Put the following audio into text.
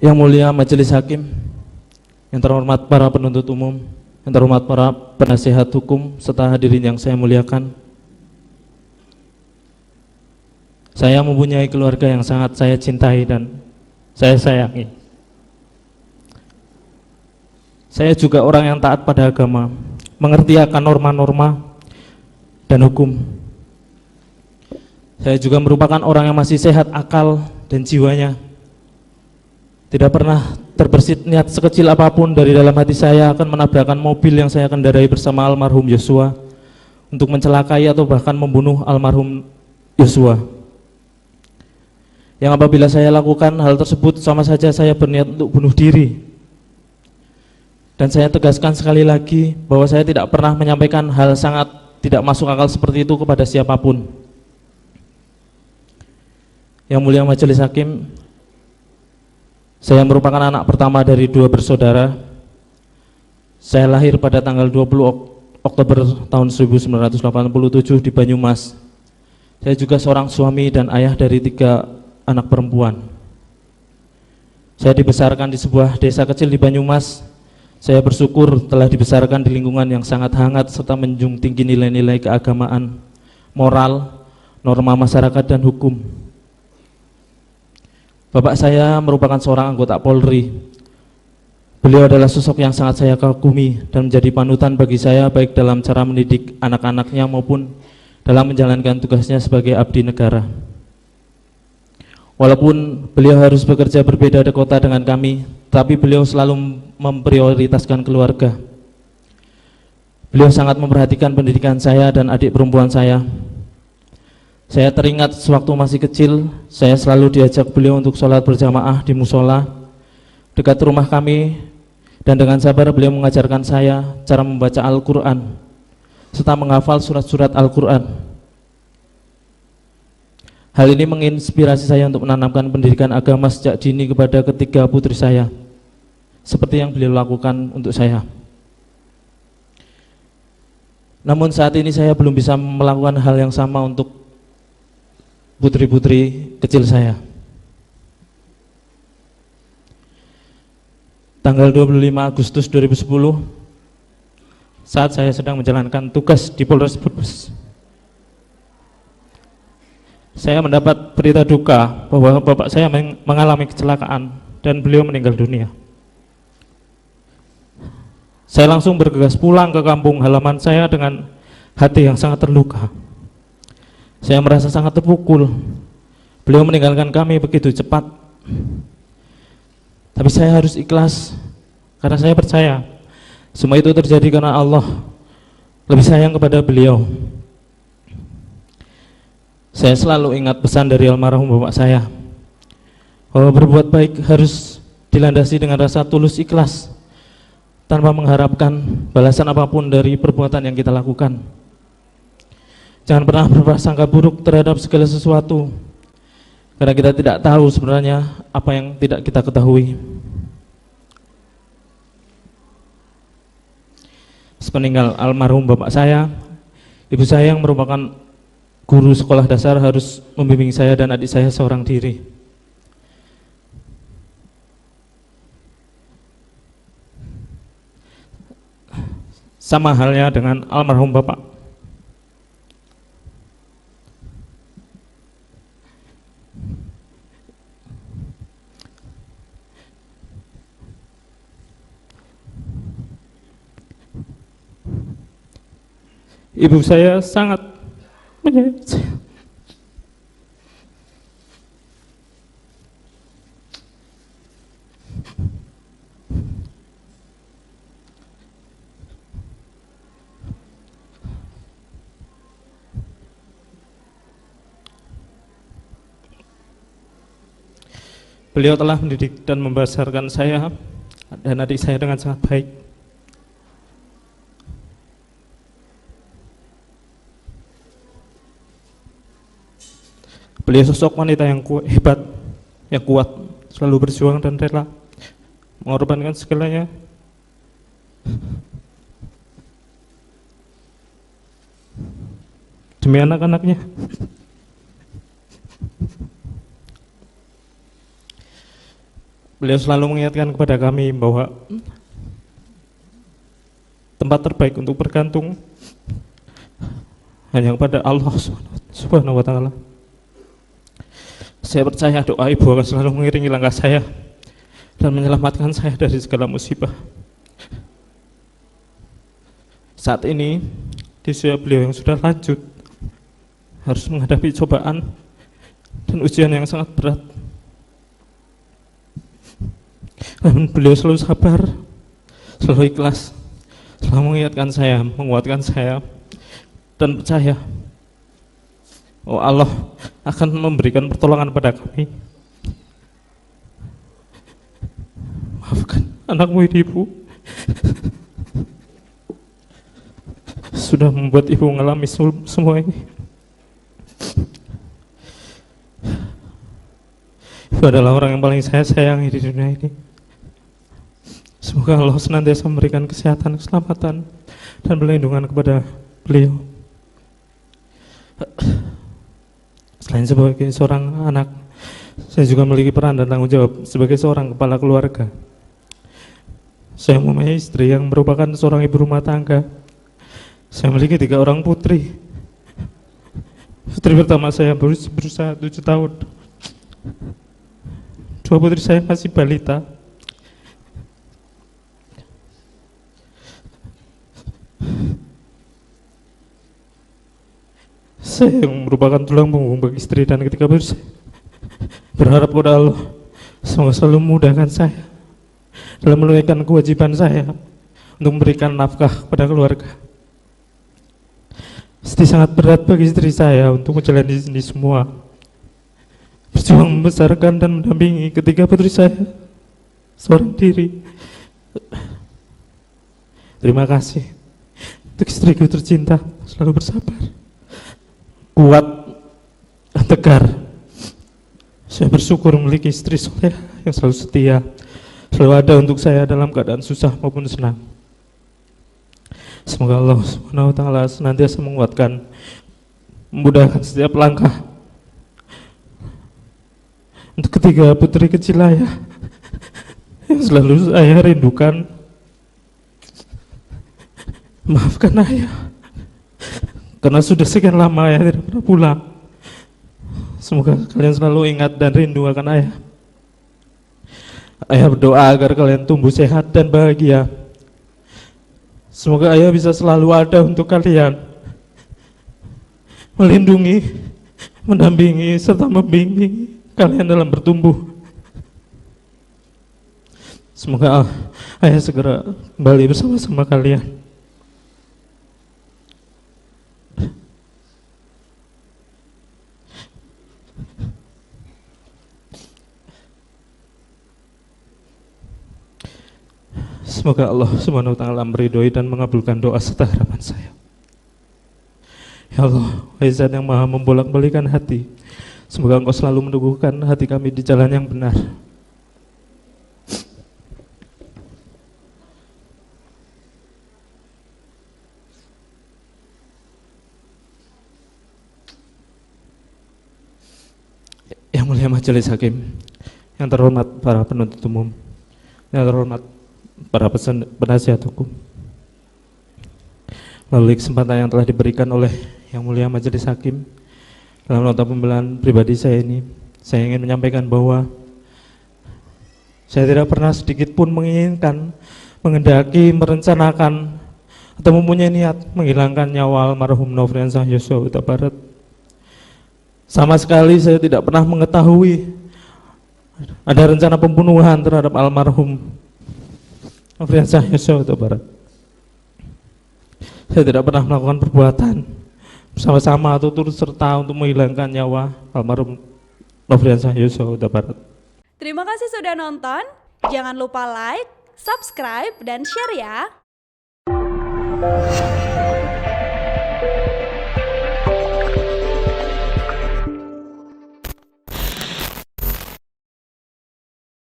Yang mulia Majelis Hakim, yang terhormat para penuntut umum, yang terhormat para penasihat hukum, serta hadirin yang saya muliakan. Saya mempunyai keluarga yang sangat saya cintai dan saya sayangi. Saya juga orang yang taat pada agama, mengerti akan norma-norma dan hukum. Saya juga merupakan orang yang masih sehat akal dan jiwanya. Tidak pernah terbersit niat sekecil apapun dari dalam hati saya akan menabrakkan mobil yang saya kendarai bersama almarhum Yosua untuk mencelakai atau bahkan membunuh almarhum Yosua. Yang apabila saya lakukan hal tersebut sama saja saya berniat untuk bunuh diri. Dan saya tegaskan sekali lagi bahwa saya tidak pernah menyampaikan hal sangat tidak masuk akal seperti itu kepada siapapun. Yang mulia Majelis Hakim, saya merupakan anak pertama dari 2 bersaudara. Saya lahir pada tanggal 20 Oktober tahun 1987 di Banyumas. Saya juga seorang suami dan ayah dari 3 anak perempuan. Saya dibesarkan di sebuah desa kecil di Banyumas. Saya bersyukur telah dibesarkan di lingkungan yang sangat hangat serta menjunjung tinggi nilai-nilai keagamaan, moral, norma masyarakat dan hukum. Bapak saya merupakan seorang anggota Polri. Beliau adalah sosok yang sangat saya kagumi dan menjadi panutan bagi saya baik dalam cara mendidik anak-anaknya maupun dalam menjalankan tugasnya sebagai abdi negara. Walaupun beliau harus bekerja berbeda di kota dengan kami, tapi beliau selalu memprioritaskan keluarga. Beliau sangat memperhatikan pendidikan saya dan adik perempuan saya. Saya teringat sewaktu masih kecil, saya selalu diajak beliau untuk sholat berjamaah di musola dekat rumah kami, dan dengan sabar beliau mengajarkan saya cara membaca Al-Quran serta menghafal surat-surat Al-Quran. Hal ini menginspirasi saya untuk menanamkan pendidikan agama sejak dini kepada ketiga putri saya, seperti yang beliau lakukan untuk saya. Namun saat ini saya belum bisa melakukan hal yang sama untuk putri-putri kecil saya. Tanggal 25 Agustus 2010, saat saya sedang menjalankan tugas di Polres Brebes, saya mendapat berita duka bahwa bapak saya mengalami kecelakaan dan beliau meninggal dunia. Saya langsung bergegas pulang ke kampung halaman saya dengan hati yang sangat terluka. Saya merasa sangat terpukul. Beliau meninggalkan kami begitu cepat. Tapi saya harus ikhlas karena saya percaya semua itu terjadi karena Allah lebih sayang kepada beliau. Saya selalu ingat pesan dari almarhum bapak saya bahwa berbuat baik harus dilandasi dengan rasa tulus ikhlas tanpa mengharapkan balasan apapun dari perbuatan yang kita lakukan. Jangan pernah berprasangka buruk terhadap segala sesuatu, karena kita tidak tahu sebenarnya apa yang tidak kita ketahui. Sepeninggal almarhum bapak saya, ibu saya yang merupakan guru sekolah dasar harus membimbing saya dan adik saya seorang diri. Sama halnya dengan almarhum bapak. Ibu saya sangat menyayangi saya. Beliau telah mendidik dan membesarkan saya dan adik saya dengan sangat baik. Beliau sosok wanita yang hebat, yang kuat, selalu berjuang dan rela mengorbankan segalanya demi anak-anaknya. Beliau selalu mengingatkan kepada kami bahwa tempat terbaik untuk bergantung hanya kepada Allah Subhanahu wa Ta'ala. Saya percaya doa ibu akan selalu mengiringi langkah saya dan menyelamatkan saya dari segala musibah. Saat ini di usia beliau yang sudah lanjut harus menghadapi cobaan dan ujian yang sangat berat. Namun beliau selalu sabar, selalu ikhlas, selalu mengingatkan saya, menguatkan saya, dan percaya oh Allah akan memberikan pertolongan pada kami. Maafkan anakmu ini, Ibu. Sudah membuat Ibu mengalami semua ini. Ibu adalah orang yang paling saya sayangi di dunia ini. Semoga Allah senantiasa memberikan kesehatan, keselamatan, dan perlindungan kepada beliau. Selain sebagai seorang anak, saya juga memiliki peran dan tanggung jawab sebagai seorang kepala keluarga. Saya mempunyai istri yang merupakan seorang ibu rumah tangga. Saya memiliki 3 orang putri. Putri pertama saya berusia 7 tahun. 2 putri saya masih balita. Saya yang merupakan tulang punggung bagi istri dan ketika berharap kepada Allah semoga selalu memudahkan saya dalam menunaikan kewajiban saya untuk memberikan nafkah kepada keluarga. Pasti sangat berat bagi istri saya untuk menjalani ini semua, berjuang membesarkan dan mendampingi ketiga putri saya seorang diri. Terima kasih untuk istriku tercinta, selalu bersabar, kuat, dan tegar. Saya bersyukur memiliki istri soleh yang selalu setia, selalu ada untuk saya dalam keadaan susah maupun senang. Semoga Allah Subhanahu wa Ta'ala senantiasa menguatkan, memudahkan setiap langkah untuk ketiga putri kecil ayah yang selalu saya rindukan. Maafkan ayah karena sudah sekian lama ayah tidak pernah pulang. Semoga kalian selalu ingat dan rindu akan ayah. Ayah berdoa agar kalian tumbuh sehat dan bahagia. Semoga ayah bisa selalu ada untuk kalian, melindungi, mendampingi, serta membimbing kalian dalam bertumbuh. Semoga ayah segera kembali bersama-sama kalian. Semoga Allah Subhanahu wa Ta'ala meridhoi dan mengabulkan doa serta harapan saya. Ya Allah, wahai Zat yang Maha membolak-balikan hati, semoga Engkau selalu meneguhkan hati kami di jalan yang benar. Yang mulia Majelis Hakim, yang terhormat para penuntut umum, yang terhormat para penasihat hukum, melalui kesempatan yang telah diberikan oleh Yang Mulia Majelis Hakim dalam nota pembelaan pribadi saya ini, saya ingin menyampaikan bahwa saya tidak pernah sedikit pun menginginkan, mengendaki, merencanakan atau mempunyai niat menghilangkan nyawa almarhum Nofriansah Yosua Huta Barat. Sama sekali saya tidak pernah mengetahui ada rencana pembunuhan terhadap almarhum Nofriansah Yosua Huta Barat. Saya tidak pernah melakukan perbuatan bersama-sama atau turut serta untuk menghilangkan nyawa almarhum Nofriansah Yosua Huta Barat. Terima kasih sudah nonton. Jangan lupa like, subscribe, dan share ya.